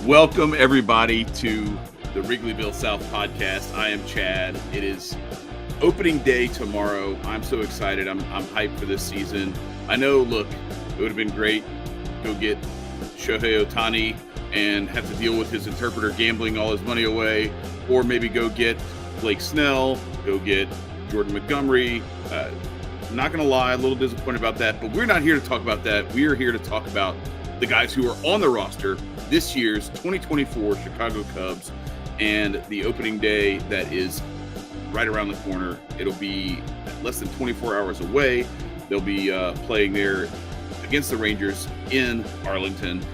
Welcome, everybody, to the Wrigleyville South podcast. I am Chad. It is opening day tomorrow. I'm so excited. I'm hyped for this season. I know, look, it would have been great to go get Shohei Ohtani and have to deal with his interpreter gambling all his money away, or maybe go get Blake Snell, go get Jordan Montgomery. I'm not going to lie, a little disappointed about that, but we're not here to talk about that. We are here to talk about the guys who are on the roster this year's 2024 Chicago Cubs and the opening day that is right around the corner. It'll be less than 24 hours away. They'll be playing there against the Rangers in Arlington.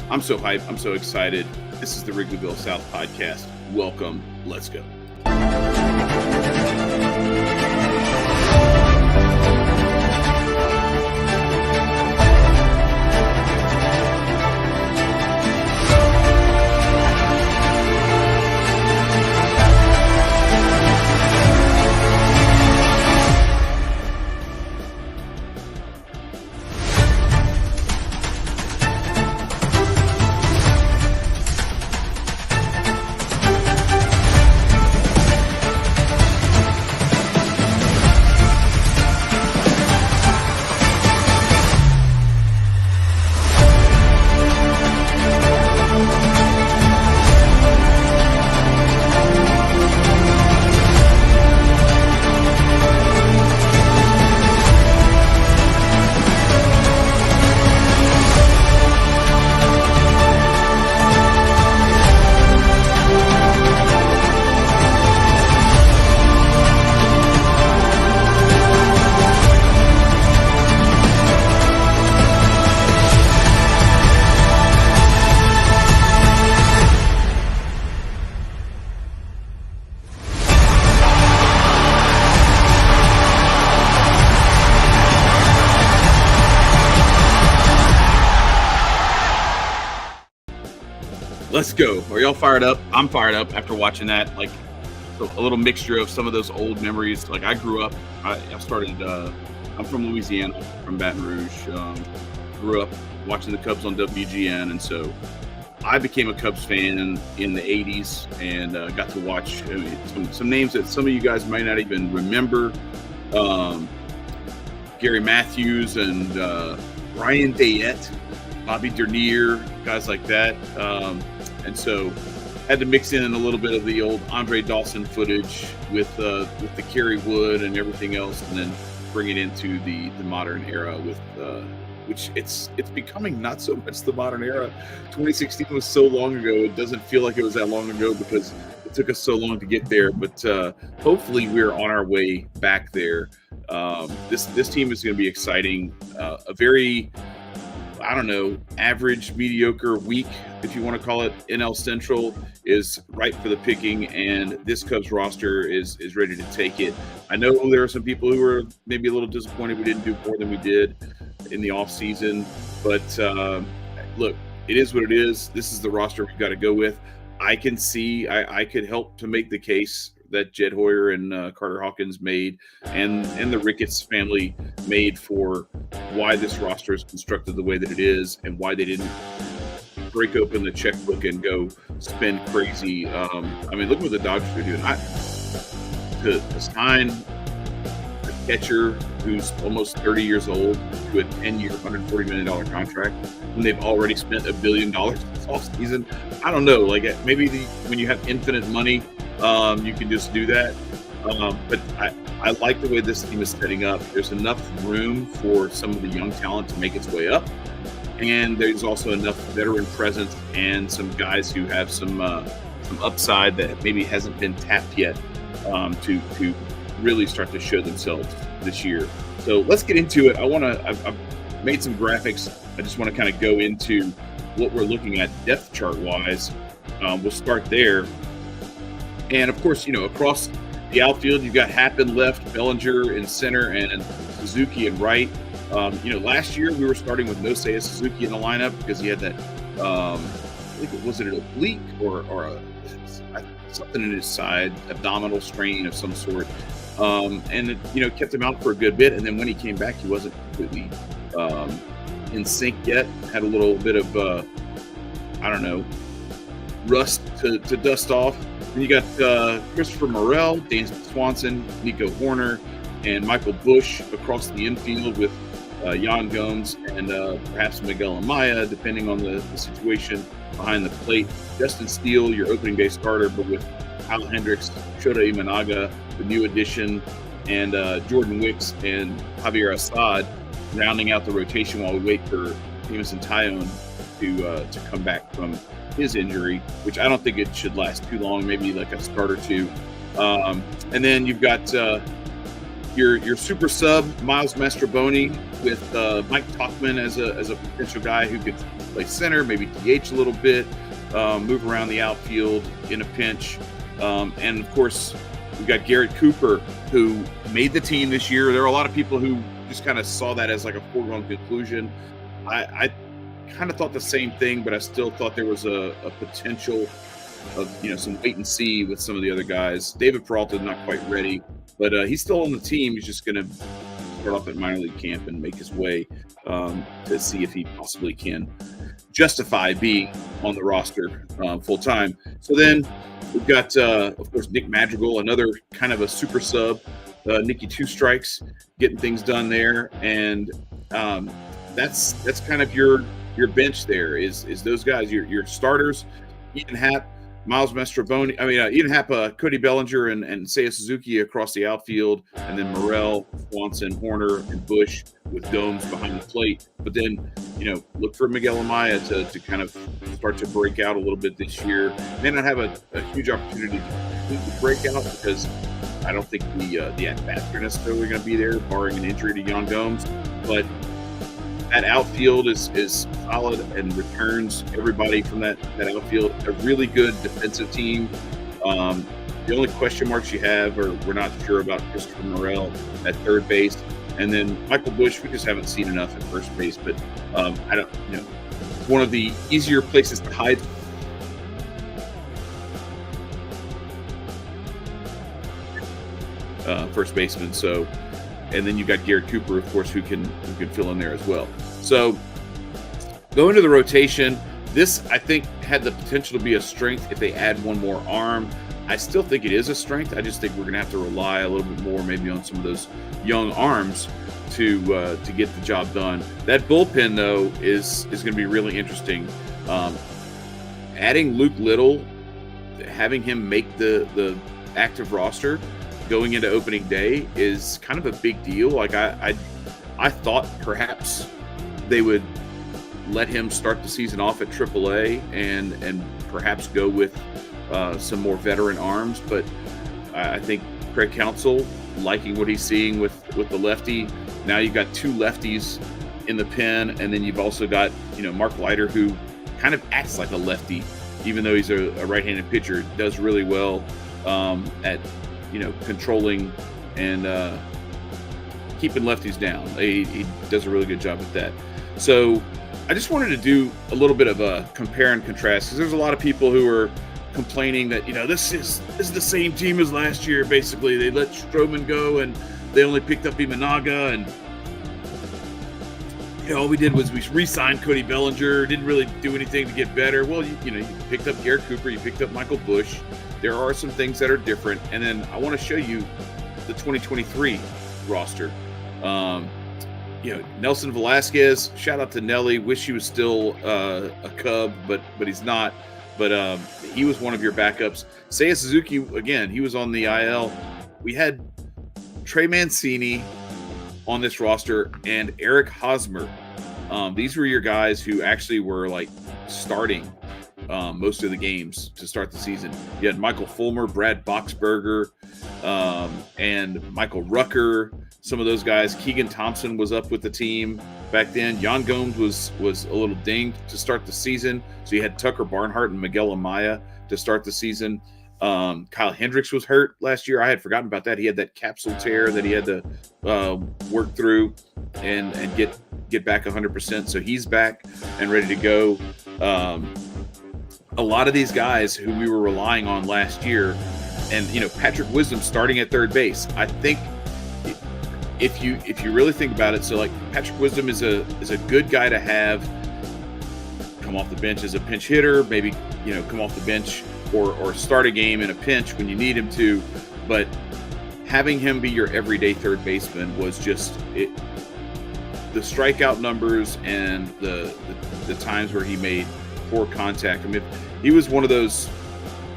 I'm so hyped. I'm so excited. This is the Wrigleyville South podcast. Welcome. Let's go. Let's go. Are y'all fired up? I'm fired up after watching that. Like a little mixture of some of those old memories. Like I grew up, I started, I'm from Louisiana, from Baton Rouge. Grew up watching the Cubs on WGN. And so I became a Cubs fan in the 80s and got to watch some names that some of you guys might not even remember. Gary Matthews and Brian Dayette, Bobby Dernier, guys like that. And so had to mix in a little bit of the old Andre Dawson footage with the Kerry Wood and everything else, and then bring it into the modern era with which it's becoming not so much the modern era. 2016 was so long ago, it doesn't feel like it was that long ago because it took us so long to get there. But hopefully we're on our way back there. This team is going to be exciting. A very, I don't know, average, mediocre week, if you want to call it, NL Central is ripe for the picking, and this Cubs roster is ready to take it. I know there are some people who are maybe a little disappointed we didn't do more than we did in the offseason, but look, it is what it is. This is the roster we've got to go with. I can see, I could help to make the case that Jed Hoyer and Carter Hawkins made, and the Ricketts family made for why this roster is constructed the way that it is and why they didn't break open the checkbook and go spend crazy. I mean, look what the Dodgers are doing. To sign a catcher who's almost 30 years old to a 10-year, $140 million contract when they've already spent $1 billion this offseason, I don't know. Like maybe when you have infinite money, you can just do that. But I like the way this team is setting up. There's enough room for some of the young talent to make its way up. And there's also enough veteran presence and some guys who have some upside that maybe hasn't been tapped yet to really start to show themselves this year. So let's get into it. I've made some graphics. I just want to kind of go into what we're looking at depth chart wise. We'll start there. And of course, across the outfield, you've got Happ in left, Bellinger in center, and Suzuki in right. Last year we were starting with Nosei Suzuki in the lineup because he had that, I think was it an oblique or something in his side, abdominal strain of some sort. And it, kept him out for a good bit. And then when he came back, he wasn't completely in sync yet. Had a little bit of, rust to dust off. Then you got Christopher Morel, Dan Swanson, Nico Horner, and Michael Busch across the infield with Jan Gomes and perhaps Miguel Amaya, depending on the situation behind the plate. Justin Steele, your opening day starter, but with Kyle Hendricks, Shota Imanaga, the new addition, and Jordan Wicks and Javier Assad rounding out the rotation while we wait for Jameson Tyone to come back from his injury, which I don't think it should last too long, maybe like a start or two. And then you've got your super sub, Miles Mastrobuoni, with Mike Talkman as a potential guy who could play center, maybe DH a little bit, move around the outfield in a pinch. And, of course, we've got Garrett Cooper, who made the team this year. There are a lot of people who just kind of saw that as like a foregone conclusion. I kind of thought the same thing, but I still thought there was a potential of, some wait and see with some of the other guys. David Peralta is not quite ready, but he's still on the team. He's just going to start off at minor league camp and make his way to see if he possibly can justify being on the roster full time. So then we've got, of course, Nick Madrigal, another kind of a super sub. Nicky Two Strikes getting things done there, and that's kind of your bench there is those guys, your starters, Ian Happ, Miles Mastrobuoni, Ian Happ, Cody Bellinger, and Seiya Suzuki across the outfield, and then Morel, Swanson, Horner, and Busch with Gomes behind the plate. But then, look for Miguel Amaya to kind of start to break out a little bit this year. May not have a huge opportunity to break out because I don't think the at-bats are necessarily going to be there, barring an injury to Jan Gomes. But that outfield is solid and returns everybody from that outfield. A really good defensive team. The only question marks you have are we're not sure about Christopher Morel at third base. And then Michael Busch, we just haven't seen enough at first base. But I don't, one of the easier places to hide first baseman. So, and then you've got Garrett Cooper, of course, who can fill in there as well. So, going to the rotation, this I think had the potential to be a strength if they add one more arm. I still think it is a strength. I just think we're going to have to rely a little bit more, maybe on some of those young arms to get the job done. That bullpen though is going to be really interesting. Adding Luke Little, having him make the active roster going into opening day is kind of a big deal. Like I thought perhaps they would let him start the season off at AAA and perhaps go with some more veteran arms, but I think Craig Counsell liking what he's seeing with the lefty. Now you've got two lefties in the pen, and then you've also got Mark Leiter, who kind of acts like a lefty, even though he's a right-handed pitcher. Does really well at controlling and keeping lefties down. He does a really good job at that. So I just wanted to do a little bit of a compare and contrast, because there's a lot of people who are complaining that this is the same team as last year. Basically, they let Stroman go and they only picked up Imanaga, and all we did was we re-signed Cody Bellinger. Didn't really do anything to get better. Well, you picked up Garrett Cooper, you picked up Michael Busch. There are some things that are different, and then I want to show you the 2023 roster. Nelson Velasquez, shout out to Nelly. Wish he was still a Cub, but he's not. But he was one of your backups. Seiya Suzuki, again, he was on the IL. We had Trey Mancini on this roster and Eric Hosmer. These were your guys who actually were like starting most of the games to start the season. You had Michael Fulmer, Brad Boxberger, and Michael Rucker. Some of those guys. Keegan Thompson was up with the team back then. Jan Gomes was a little dinged to start the season. So you had Tucker Barnhart and Miguel Amaya to start the season. Kyle Hendricks was hurt last year. I had forgotten about that. He had that capsule tear that he had to work through and get back 100%. So he's back and ready to go. A lot of these guys who we were relying on last year, and Patrick Wisdom starting at third base. I think if you really think about it, so like Patrick Wisdom is a good guy to have come off the bench as a pinch hitter, maybe, come off the bench or start a game in a pinch when you need him to. But having him be your everyday third baseman was just it. The strikeout numbers and the times where he made poor contact. I mean, he was one of those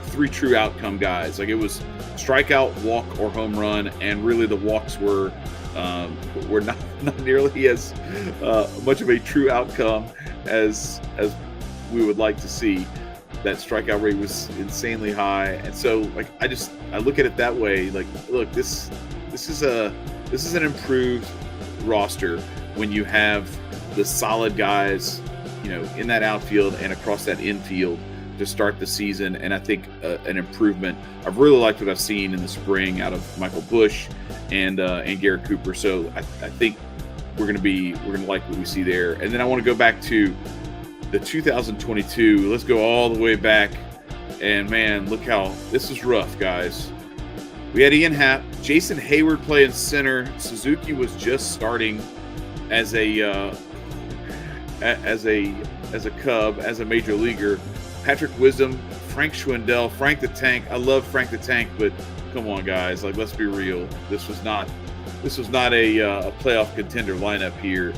3 true outcome guys. Like, it was strikeout, walk, or home run, and really the walks were not nearly as much of a true outcome as we would like to see. That strikeout rate was insanely high, and so like I look at it that way. Like, look, this is an improved roster when you have the solid guys, in that outfield and across that infield to start the season. And I think an improvement. I've really liked what I've seen in the spring out of Michael Busch and Garrett Cooper. So I think we're gonna like what we see there. And then I want to go back to the 2022. Let's go all the way back. And man, look how this is rough, guys. We had Ian Happ, Jason Hayward playing center. Suzuki was just starting as a Cub, as a major leaguer. Patrick Wisdom, Frank Schwindel, Frank the Tank. I love Frank the Tank, but come on, guys. Like, let's be real. This was not a playoff contender lineup here.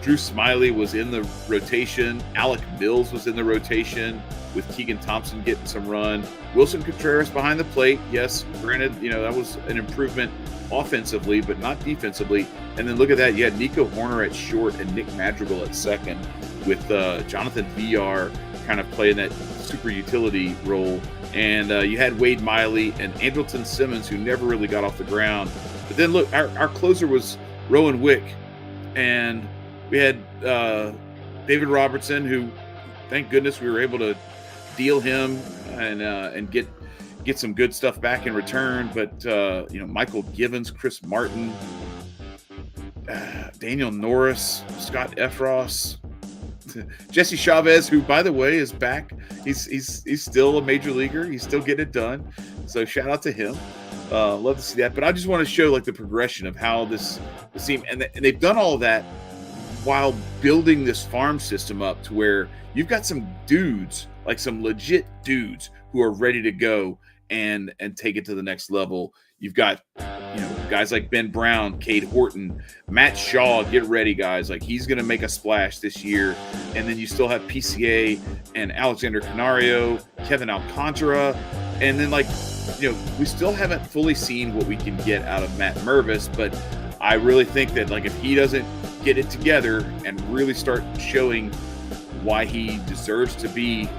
Drew Smiley was in the rotation. Alec Mills was in the rotation with Keegan Thompson getting some run. Wilson Contreras behind the plate. Yes, granted, that was an improvement offensively, but not defensively. And then look at that. You had Nico Horner at short and Nick Madrigal at second, with Jonathan VR kind of playing that super utility role. And you had Wade Miley and Andrelton Simmons, who never really got off the ground. But then look, our closer was Rowan Wick, and we had David Robertson, who, thank goodness, we were able to deal him and get some good stuff back in return. But Michael Givens, Chris Martin, Daniel Norris, Scott Efros, Jesse Chavez, who, by the way, is back. He's still a major leaguer. He's still getting it done. So shout out to him. Love to see that. But I just want to show like the progression of how this team, and they've done all of that while building this farm system up to where you've got some dudes, like some legit dudes, who are ready to go and take it to the next level. You've got guys like Ben Brown, Cade Horton, Matt Shaw. Get ready, guys. Like, he's going to make a splash this year. And then you still have PCA and Alexander Canario, Kevin Alcantara. And then, we still haven't fully seen what we can get out of Matt Mervis. But I really think that, if he doesn't get it together and really start showing why he deserves to be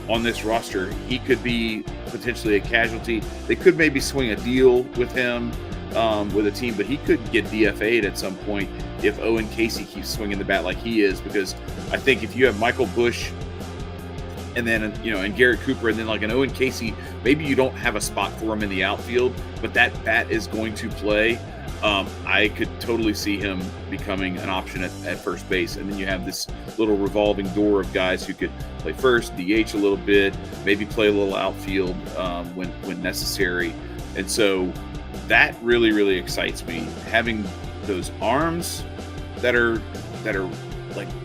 on this roster, he could be potentially a casualty. They could maybe swing a deal with him with a team, but he could get DFA'd at some point if Owen Casey keeps swinging the bat like he is, because I think if you have Michael Busch and then and Garrett Cooper and then an Owen Casey, maybe you don't have a spot for him in the outfield, but that bat is going to play. I could totally see him becoming an option at first base. And then you have this little revolving door of guys who could play first, DH a little bit, maybe play a little outfield when necessary. And so that really, really excites me. Having those arms that are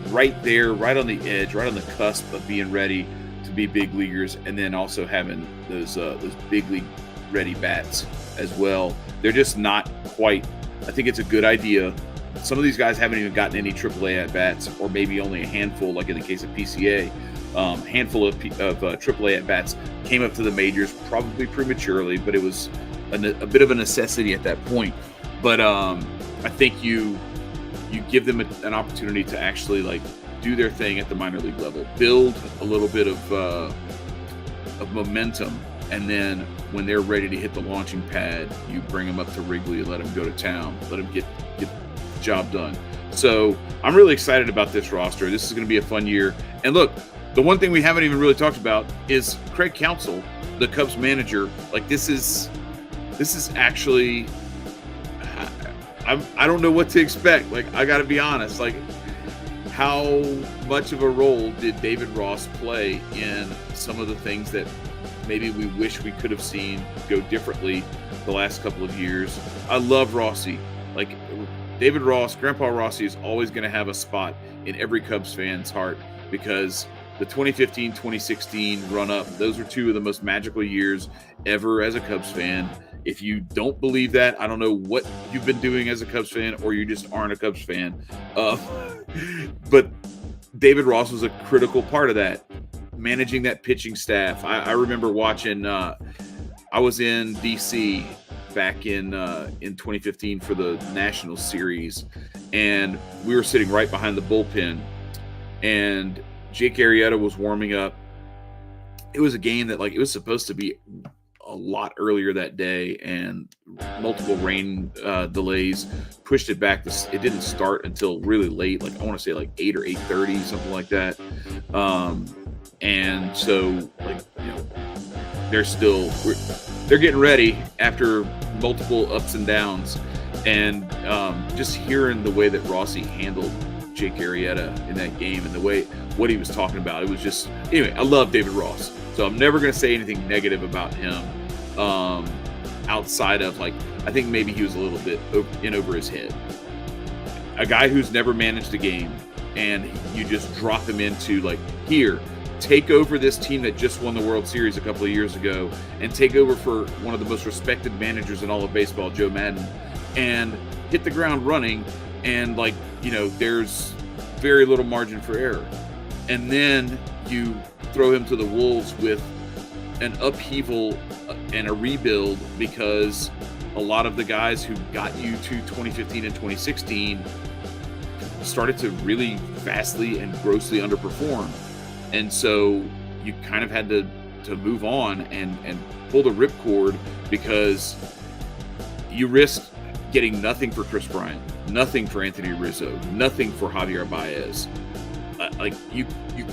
right there, right on the edge, right on the cusp of being ready to be big leaguers, and then also having those big league ready bats as well. They're just not quite. I think it's a good idea. Some of these guys haven't even gotten any AAA at bats, or maybe only a handful, like in the case of PCA. Handful of AAA at bats came up to the majors, probably prematurely, but it was a bit of a necessity at that point. But I think you give them an opportunity to actually do their thing at the minor league level, build a little bit of momentum. And then when they're ready to hit the launching pad, you bring them up to Wrigley and let them go to town, let them get the job done. So I'm really excited about this roster. This is going to be a fun year. And look, the one thing we haven't even really talked about is Craig Counsell, the Cubs manager. This is actually, I don't know what to expect. I got to be honest. How much of a role did David Ross play in some of the things that maybe we wish we could have seen go differently the last couple of years? I love Rossi. David Ross, Grandpa Rossi is always going to have a spot in every Cubs fan's heart. because the 2015-2016 run-up, those are two of the most magical years ever as a Cubs fan. If you don't believe that, I don't know what you've been doing as a Cubs fan, or you just aren't a Cubs fan. But David Ross was a critical part of that, managing that pitching staff. I remember watching, I was in D.C. back in 2015 for the National Series, and we were sitting right behind the bullpen, and Jake Arrieta was warming up. It was a game that, like, it was supposed to be a lot earlier that day, and multiple rain delays pushed it back. It didn't start until really late, like I want to say like 8 or 8:30, something like that. And so, like, you know, they're getting ready after multiple ups and downs, and just hearing the way that Rossi handled Jake Arrieta in that game and the way what he was talking about, it was just, anyway, I love David Ross, so I'm never going to say anything negative about him, outside of, like, I think maybe he was a little bit in over his head. A guy who's never managed a game, and you just drop him into, like, here, take over this team that just won the World Series a couple of years ago, and take over for one of the most respected managers in all of baseball, Joe Madden, and hit the ground running, and, like, you know, there's very little margin for error. And then you throw him to the wolves with an upheaval and a rebuild, because a lot of the guys who got you to 2015 and 2016 started to really vastly and grossly underperform. And so you kind of had to move on and pull the ripcord, because you risked getting nothing for Chris Bryant, nothing for Anthony Rizzo, nothing for Javier Baez. Like, you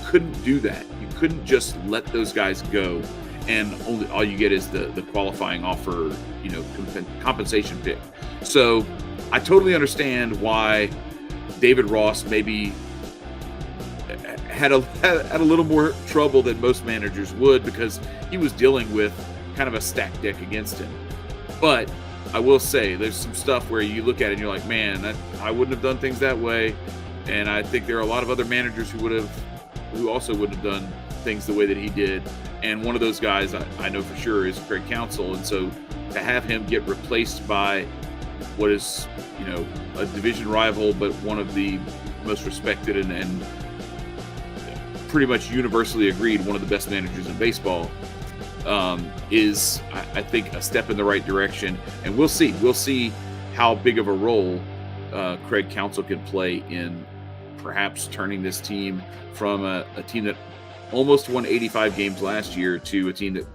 couldn't do that. You couldn't just let those guys go, and all you get is the qualifying offer, you know, compensation pick. So I totally understand why David Ross maybe had a little more trouble than most managers would, because he was dealing with kind of a stacked deck against him. But I will say, there's some stuff where you look at it and you're like, man, I wouldn't have done things that way. And I think there are a lot of other managers who also wouldn't have done things the way that he did. And one of those guys I know for sure is Craig Counsell. And so to have him get replaced by what is, you know, a division rival, but one of the most respected and pretty much universally agreed one of the best managers in baseball, is, I think, a step in the right direction. And we'll see how big of a role Craig Counsell can play in perhaps turning this team from a team that almost won 85 games last year to a team that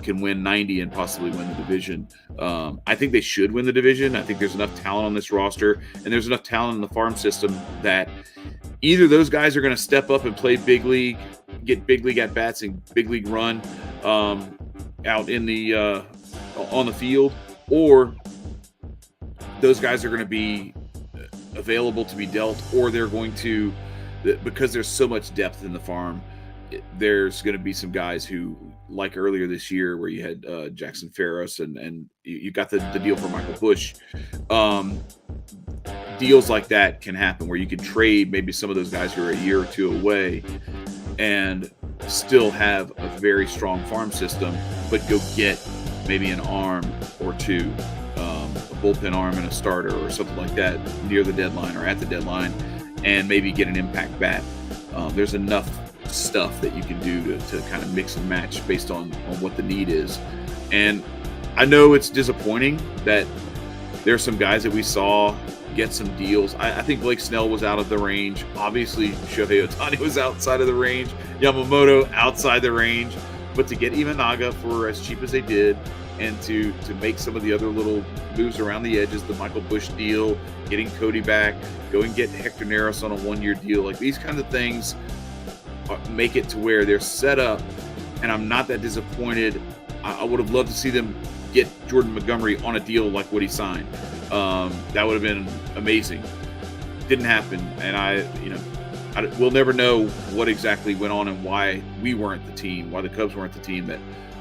can win 90 and possibly win the division. I think they should win the division. I think there's enough talent on this roster, and there's enough talent in the farm system that either those guys are going to step up and play big league, get big league at bats and big league run out in the on the field, or those guys are going to be available to be dealt, or they're going to, because there's so much depth in the farm, there's going to be some guys who, like earlier this year where you had Jackson Ferris and you got the deal for Michael Busch. Deals like that can happen where you can trade maybe some of those guys who are a year or two away and still have a very strong farm system, but go get maybe an arm or two, a bullpen arm and a starter or something like that near the deadline or at the deadline, and maybe get an impact bat. There's enough stuff that you can do to kind of mix and match based on what the need is. And I know it's disappointing that there's some guys that we saw get some deals. I think Blake Snell was out of the range. Obviously, Shohei Ohtani was outside of the range. Yamamoto outside the range. But to get Imanaga for as cheap as they did, and to make some of the other little moves around the edges, the Michael Busch deal, getting Cody back, go and get Hector Neris on a one-year deal, like these kinds of things make it to where they're set up, and I'm not that disappointed. I would have loved to see them get Jordan Montgomery on a deal like what he signed. That would have been amazing. Didn't happen, and we'll never know what exactly went on and why we weren't the team, why the Cubs weren't the team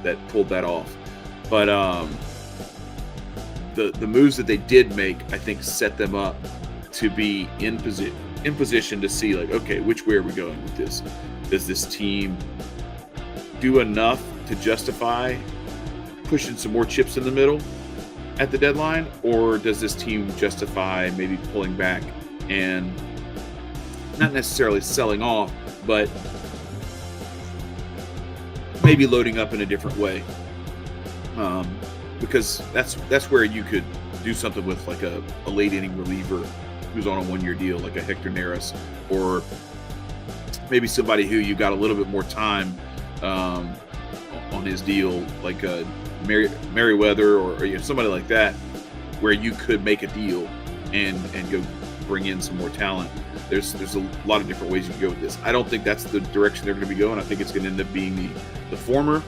that pulled that off. But the moves that they did make, I think, set them up to be in in position to see, like, okay, which way are we going with this? Does this team do enough to justify pushing some more chips in the middle at the deadline, or does this team justify maybe pulling back and not necessarily selling off, but maybe loading up in a different way? Because that's where you could do something with, like, a late inning reliever who's on a 1-year deal, like a Hector Neris, or maybe somebody who you got a little bit more time on his deal, like a Merriweather, or somebody like that, where you could make a deal and go bring in some more talent. There's a lot of different ways you can go with this. I don't think that's the direction they're going to be going. I think it's going to end up being the former,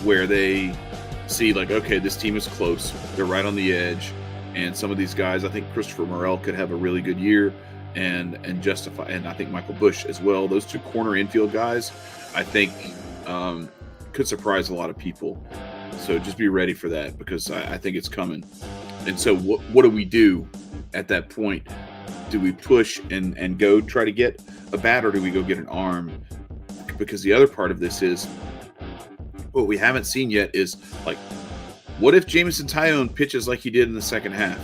where they see, like, okay, this team is close. They're right on the edge. And some of these guys, I think Christopher Morel could have a really good year and justify, and I think Michael Busch as well. Those two corner infield guys, I think, could surprise a lot of people. So just be ready for that, because I think it's coming. And so what do we do at that point? Do we push and go try to get a bat, or do we go get an arm? Because the other part of this is, what we haven't seen yet is, like, what if Jameson Taillon pitches like he did in the second half?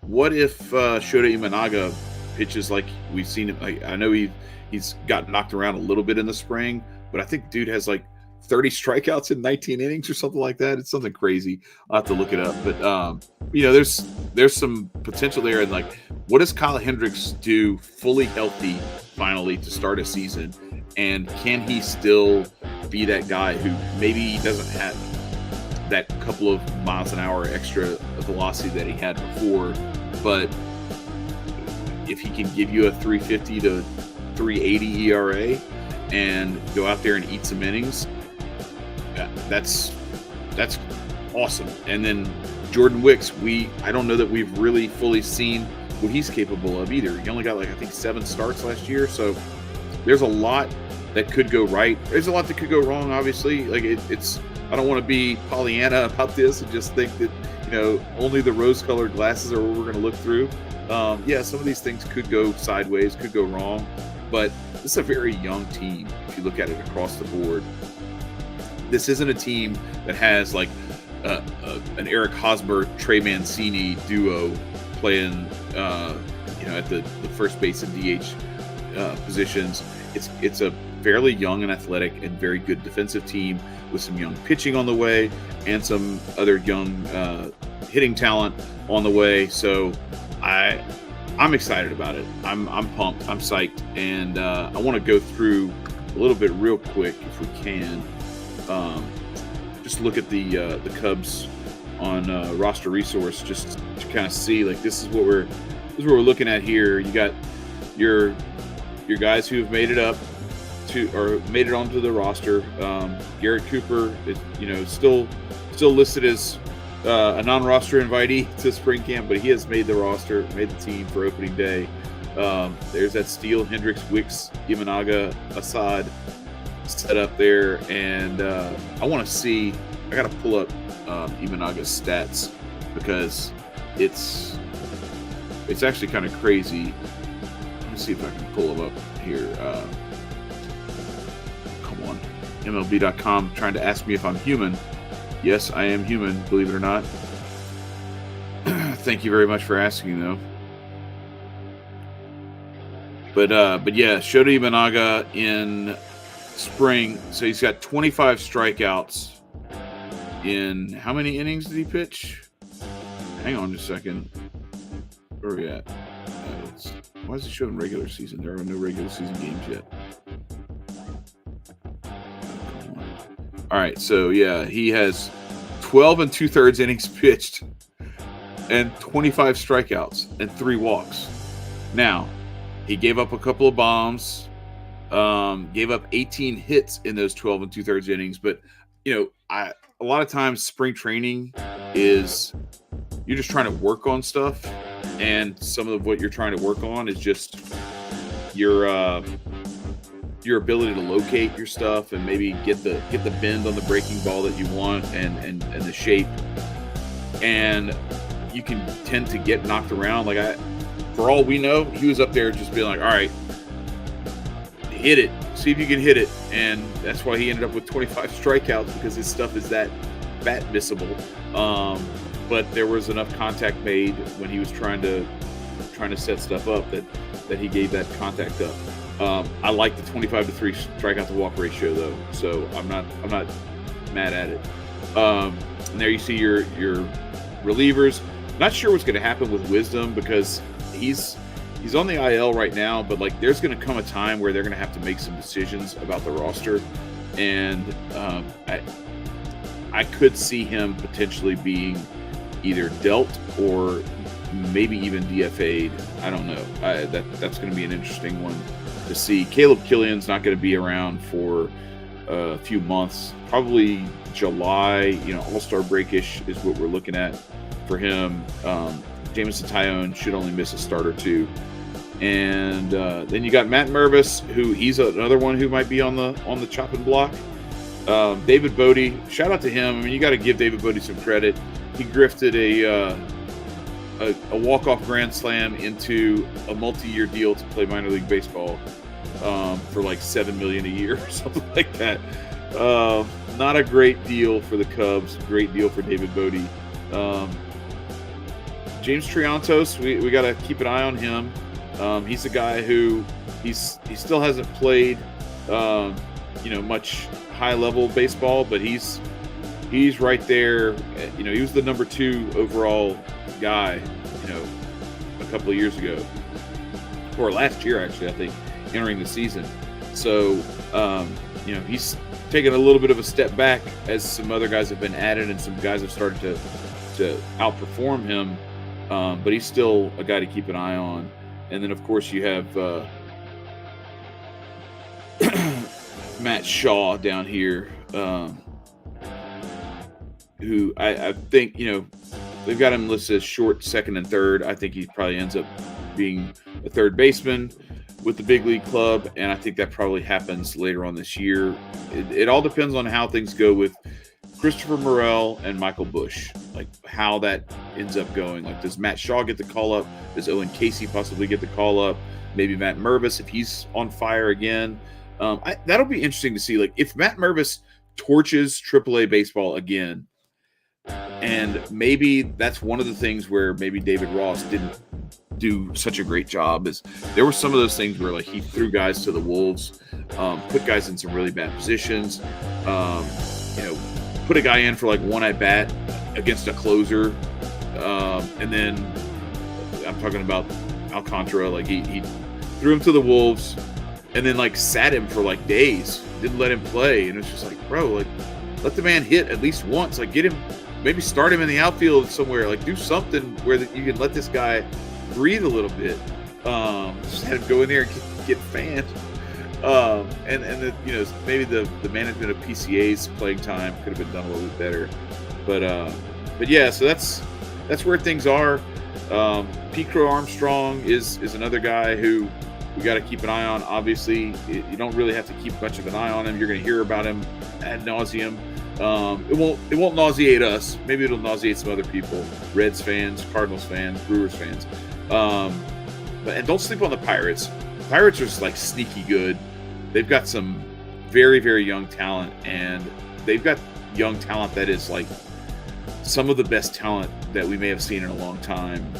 What if Shota Imanaga pitches like we've seen him? Like, I know he's got knocked around a little bit in the spring, but I think dude has like 30 strikeouts in 19 innings or something like that. It's something crazy. I'll have to look it up. But there's some potential there. And, like, what does Kyle Hendricks do fully healthy finally to start a season? And can he still be that guy who maybe doesn't have that couple of miles an hour extra velocity that he had before, but if he can give you a 350 to 380 ERA and go out there and eat some innings, that's awesome. And then Jordan Wicks, I don't know that we've really fully seen what he's capable of either. He only got, like, I think 7 starts last year, so there's a lot that could go right. There's a lot that could go wrong, obviously. Like, it's I don't want to be Pollyanna about this and just think that, only the rose-colored glasses are what we're going to look through. Some of these things could go sideways, could go wrong, but this is a very young team if you look at it across the board. This isn't a team that has, like, an Eric Hosmer, Trey Mancini duo playing, at the first base and DH positions. It's a fairly young and athletic and very good defensive team with some young pitching on the way and some other young hitting talent on the way. So I'm excited about it. I'm pumped. I'm psyched, and I want to go through a little bit real quick if we can. Just look at the Cubs on roster resource, just to kind of see, like, this is what we're looking at here. You got your guys who have made it up or made it onto the roster. Garrett Cooper is, still listed as a non-roster invitee to spring camp, but he has made the roster, made the team for opening day. There's that Steele, Hendricks, Wicks, Imanaga, Assad set up there, and I want to see. I got to pull up Imanaga's stats because it's actually kind of crazy. Let me see if I can pull them up here. Come on, MLB.com trying to ask me if I'm human. Yes, I am human, believe it or not. Thank you very much for asking, though. But yeah, Shota Imanaga in spring. So he's got 25 strikeouts in how many innings did he pitch? Hang on just a second. Where are we at? Why is it showing regular season? There are no regular season games yet. All right, so yeah, he has 12 2/3 innings pitched and 25 strikeouts and 3 walks. Now, he gave up a couple of bombs, gave up 18 hits in those 12 2/3 innings. But, a lot of times spring training is you're just trying to work on stuff, and some of what you're trying to work on is just your ability to locate your stuff and maybe get the bend on the breaking ball that you want and the shape. And you can tend to get knocked around. Like for all we know, he was up there just being like, all right, hit it, see if you can hit it. And that's why he ended up with 25 strikeouts, because his stuff is that bat missable. But there was enough contact made when he was trying to set stuff up that he gave that contact up. I like the 25-3 strikeout to walk ratio though, so I'm not mad at it. And there you see your relievers. Not sure what's going to happen with Wisdom, because he's on the IL right now, but like there's going to come a time where they're going to have to make some decisions about the roster, and I could see him potentially being either dealt or maybe even DFA'd. I don't know. That's going to be an interesting one to see. Caleb Killian's not going to be around for a few months, probably July. All-Star break-ish is what we're looking at for him. Jameson Tyone should only miss a start or two. And then you got Matt Mervis, who he's another one who might be on the chopping block. David Bodie, shout out to him. I mean, you got to give David Bodie some credit. He grifted a walk-off grand slam into a multi-year deal to play minor league baseball for like $7 million a year or something like that. Not a great deal for the Cubs. Great deal for David Bodie. James Triantos, we got to keep an eye on him. He's a guy who he still hasn't played much high-level baseball, but he's right there. He was the number 2 overall guy, a couple of years ago, or last year actually, I think, entering the season. So he's taken a little bit of a step back as some other guys have been added and some guys have started to outperform him, but he's still a guy to keep an eye on. And then of course you have Matt Shaw down here, who I think, they've got him listed as short, second, and third. I think he probably ends up being a third baseman with the big league club, and I think that probably happens later on this year. It all depends on how things go with Christopher Morel and Michael Busch, like how that ends up going. Like, does Matt Shaw get the call up? Does Owen Casey possibly get the call up? Maybe Matt Mervis, if he's on fire again. That'll be interesting to see. Like, if Matt Mervis torches AAA baseball again, and maybe that's one of the things where maybe David Ross didn't do such a great job, is there were some of those things where like he threw guys to the wolves, put guys in some really bad positions, put a guy in for like one at bat against a closer, and then I'm talking about Alcantara, like he threw him to the wolves and then like sat him for like days, didn't let him play, and it's just like, bro, like let the man hit at least once, like get him, maybe start him in the outfield somewhere, like do something where you can let this guy breathe a little bit. Just had him go in there and get fanned. And maybe the management of PCA's playing time could have been done a little bit better. But yeah, so that's where things are. Pete Crow Armstrong is another guy who we got to keep an eye on. Obviously, you don't really have to keep much of an eye on him. You're going to hear about him ad nauseum. It won't nauseate us. Maybe it'll nauseate some other people, Reds fans, Cardinals fans, Brewers fans. And don't sleep on the Pirates. Pirates are just like sneaky good. They've got some very, very young talent, and they've got young talent that is like some of the best talent that we may have seen in a long time.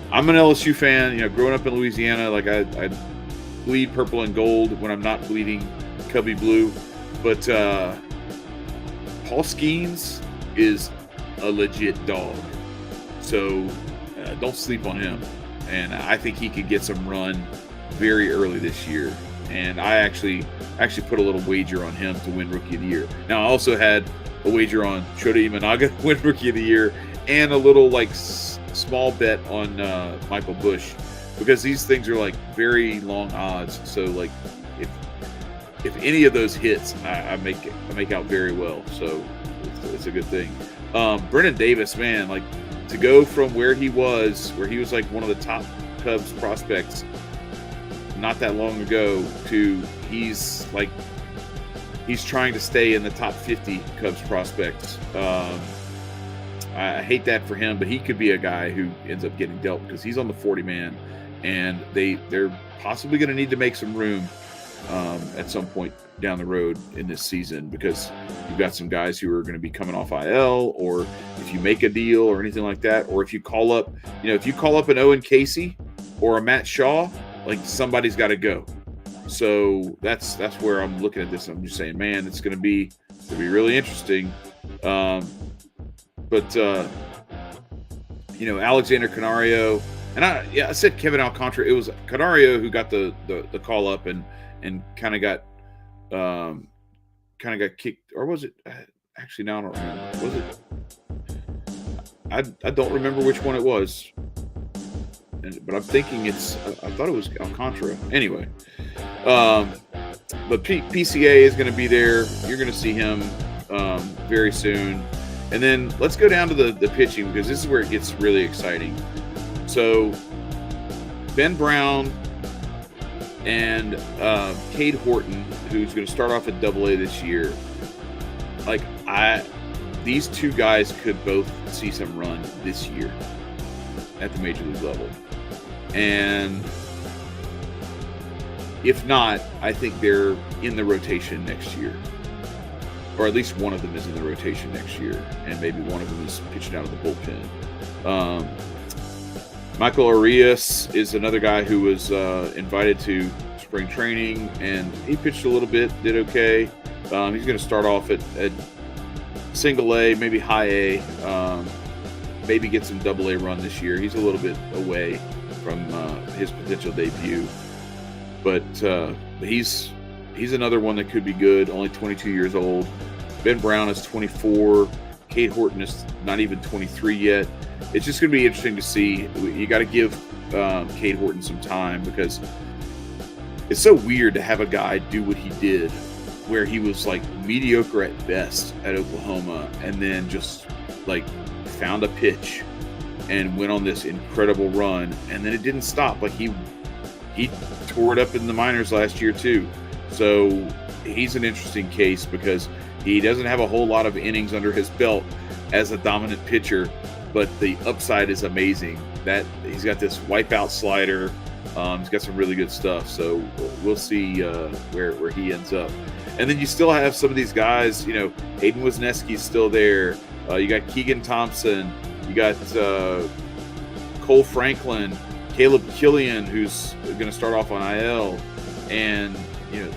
I'm an LSU fan. Growing up in Louisiana, like I bleed purple and gold when I'm not bleeding Cubby blue. But Paul Skeens is a legit dog. So don't sleep on him. And I think he could get some run very early this year. And I actually put a little wager on him to win Rookie of the Year. Now, I also had a wager on Shota Imanaga to win Rookie of the Year, and a little like small bet on Michael Busch, because these things are like very long odds. So like if any of those hits, I make out very well. So it's a good thing. Brennan Davis, man, like to go from where he was like one of the top Cubs prospects not that long ago to he's trying to stay in the top 50 Cubs prospects. I hate that for him, but he could be a guy who ends up getting dealt because he's on the 40-man, and they're possibly going to need to make some room at some point down the road in this season, because you've got some guys who are going to be coming off IL, or if you make a deal or anything like that, or if you call up, an Owen Casey or a Matt Shaw, like somebody's got to go. So that's where I'm looking at this. I'm just saying, man, it's going to be really interesting. But Alexander Canario, and I said Kevin Alcantara. It was Canario who got the call up and kind of got kicked, or was it? Actually, now I don't remember. Was it? I don't remember which one it was, but I'm thinking I thought it was Alcantara. Anyway, but PCA is going to be there. You're going to see him very soon. And then let's go down to the pitching, because this is where it gets really exciting. So Ben Brown and Cade Horton, who's going to start off at Double-A this year, these two guys could both see some run this year at the major league level. And if not, I think they're in the rotation next year. Or at least one of them is in the rotation next year, and maybe one of them is pitching out of the bullpen. Michael Arias is another guy who was invited to spring training, and he pitched a little bit, did okay. He's going to start off at single A, maybe high A, maybe get some double A run this year. He's a little bit away from his potential debut, but he's another one that could be good, only 22 years old. Ben Brown is 24. Cade Horton is not even 23 yet. It's just going to be interesting to see. You got to give Cade Horton some time, because it's so weird to have a guy do what he did, where he was like mediocre at best at Oklahoma, and then just like found a pitch and went on this incredible run, and then it didn't stop. Like he tore it up in the minors last year too. So he's an interesting case, because he doesn't have a whole lot of innings under his belt as a dominant pitcher, but the upside is amazing. That he's got this wipeout slider. He's got some really good stuff. So we'll see where he ends up. And then you still have some of these guys. Hayden Wisniewski's still there. You got Keegan Thompson. You got Cole Franklin, Caleb Killian, who's going to start off on IL, and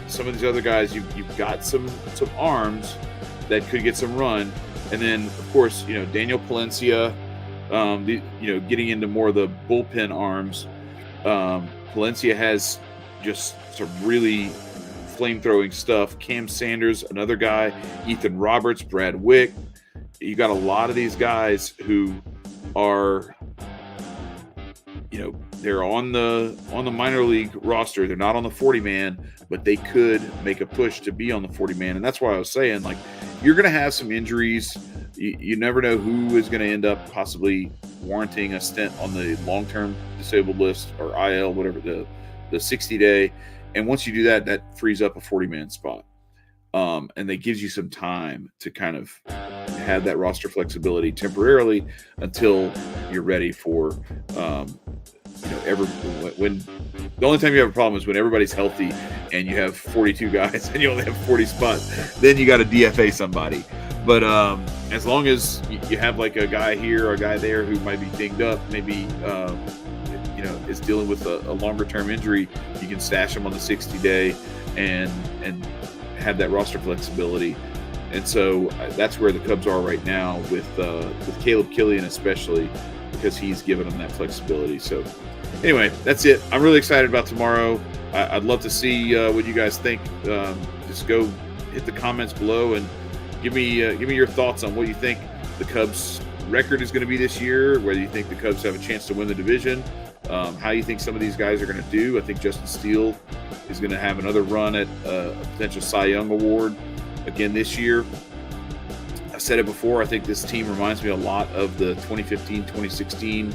some of these other guys. You've got some arms that could get some run, and then of course Daniel Palencia. Getting into more of the bullpen arms. Palencia has just some really flame-throwing stuff. Cam Sanders, another guy. Ethan Roberts, Brad Wick. You got a lot of these guys who are, they're on the minor league roster. They're not on the 40-man, but they could make a push to be on the 40-man. And that's why I was saying, you're going to have some injuries. You never know who is going to end up possibly warranting a stint on the long-term disabled list, or IL, whatever, the 60-day. And once you do that, that frees up a 40-man spot. And that gives you some time to kind of have that roster flexibility temporarily until you're ready for, when the only time you have a problem is when everybody's healthy and you have 42 guys and you only have 40 spots. Then you got to DFA somebody. But as long as you have like a guy here or a guy there who might be dinged up, maybe is dealing with a longer term injury, you can stash them on the 60-day and have that roster flexibility. And so that's where the Cubs are right now with Caleb Killian, especially because he's given them that flexibility. So anyway, that's it. I'm really excited about tomorrow. I'd love to see what you guys think. Just go hit the comments below and give me your thoughts on what you think the Cubs record is going to be this year, whether you think the Cubs have a chance to win the division, how you think some of these guys are going to do. I think Justin Steele is going to have another run at a potential Cy Young Award again this year. I've said it before, I think this team reminds me a lot of the 2015-2016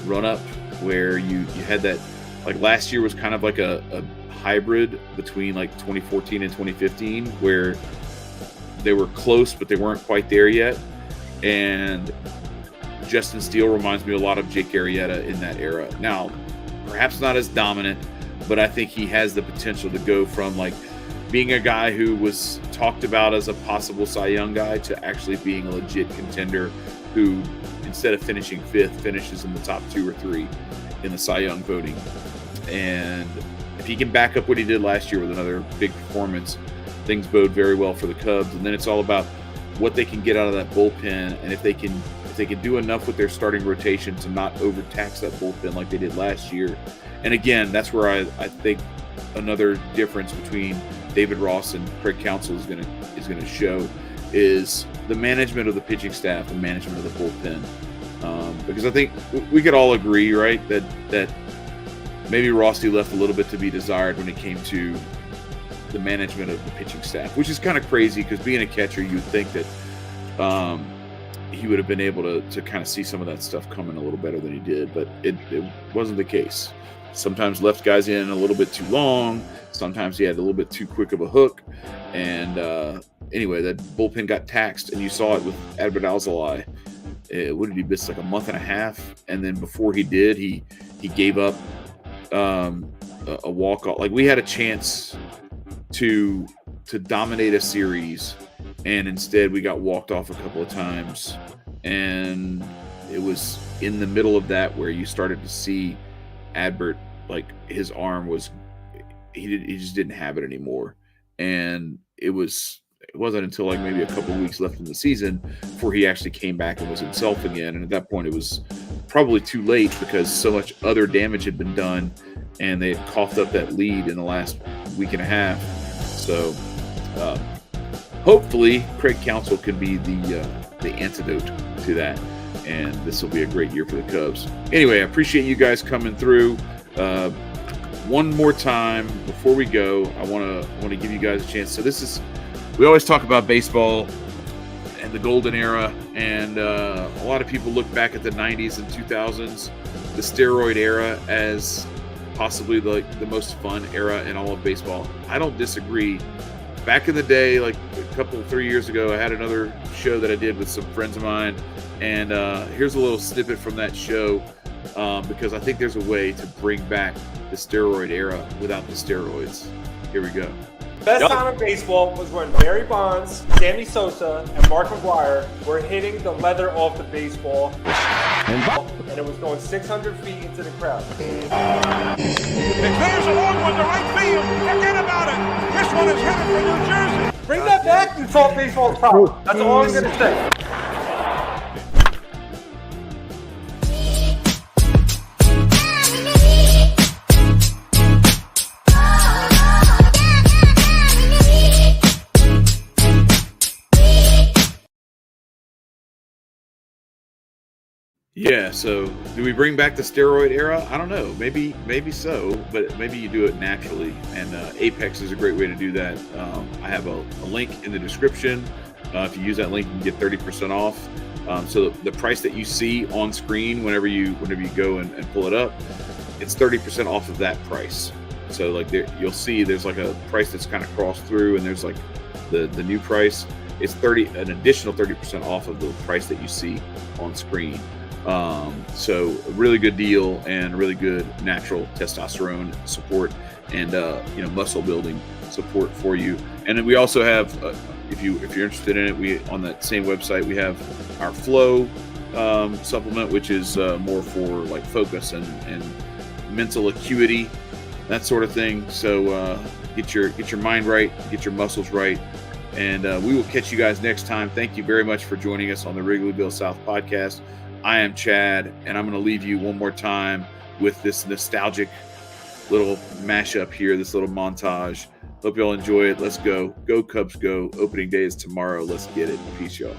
run-up where you had that, like last year was kind of like a hybrid between like 2014 and 2015 where they were close but they weren't quite there yet. And Justin Steele reminds me a lot of Jake Arrieta in that era. Now, perhaps not as dominant, but I think he has the potential to go from like being a guy who was talked about as a possible Cy Young guy to actually being a legit contender who, instead of finishing 5th, finishes in the top 2 or 3 in the Cy Young voting. And if he can back up what he did last year with another big performance, things bode very well for the Cubs. And then it's all about what they can get out of that bullpen, and if they can do enough with their starting rotation to not overtax that bullpen like they did last year. And again, that's where I think another difference between David Ross and Craig Counsell is going to show is the management of the pitching staff, the management of the bullpen. Because I think we could all agree, right, that maybe Rossi left a little bit to be desired when it came to the management of the pitching staff, which is kind of crazy because being a catcher, you'd think that he would have been able to kind of see some of that stuff coming a little better than he did, but it wasn't the case. Sometimes left guys in a little bit too long. Sometimes he had a little bit too quick of a hook. And anyway, that bullpen got taxed, and you saw it with Adbert Alzolay. What did he miss, like a month and a half? And then before he did, he gave up a walk-off. Like, we had a chance to dominate a series, and instead we got walked off a couple of times. And it was in the middle of that where you started to see Adbert, like, his arm was he just didn't have it anymore. And it wasn't until like maybe a couple of weeks left in the season before he actually came back and was himself again. And at that point it was probably too late because so much other damage had been done, and they had coughed up that lead in the last week and a half. So hopefully Craig Counsell can be the antidote to that, and this will be a great year for the Cubs. Anyway, I appreciate you guys coming through. One more time before we go, I want to give you guys a chance. So we always talk about baseball and the golden era, and a lot of people look back at the 90s and 2000s, the steroid era, as possibly the most fun era in all of baseball. I don't disagree. Back in the day, like 3 years ago, I had another show that I did with some friends of mine, and here's a little snippet from that show, because I think there's a way to bring back the steroid era without the steroids. Here we go. Best time in baseball was when Barry Bonds, Sammy Sosa, and Mark McGwire were hitting the leather off the baseball, and it was going 600 feet into the crowd. There's a long one to right field. Forget about it. This one is headed for New Jersey. Bring that back and talk baseball top. That's all I'm going to say. Yeah, so do we bring back the steroid era? I don't know. Maybe so, but maybe you do it naturally. And Apex is a great way to do that. I have a link in the description. If you use that link, you can get 30% off. So the price that you see on screen whenever you go and pull it up, it's 30% off of that price. So like you'll see there's like a price that's kind of crossed through, and there's like the new price. It's an additional 30% off of the price that you see on screen. So a really good deal and really good natural testosterone support and muscle building support for you. And then we also have if you're interested in it, we on that same website we have our Flow supplement, which is more for like focus and mental acuity, that sort of thing. So get your mind right, get your muscles right, and we will catch you guys next time. Thank you very much for joining us on the Wrigleyville South podcast. I am Chad, and I'm going to leave you one more time with this nostalgic little mashup here, this little montage. Hope y'all enjoy it. Let's go. Go Cubs go. Opening day is tomorrow. Let's get it. Peace, y'all.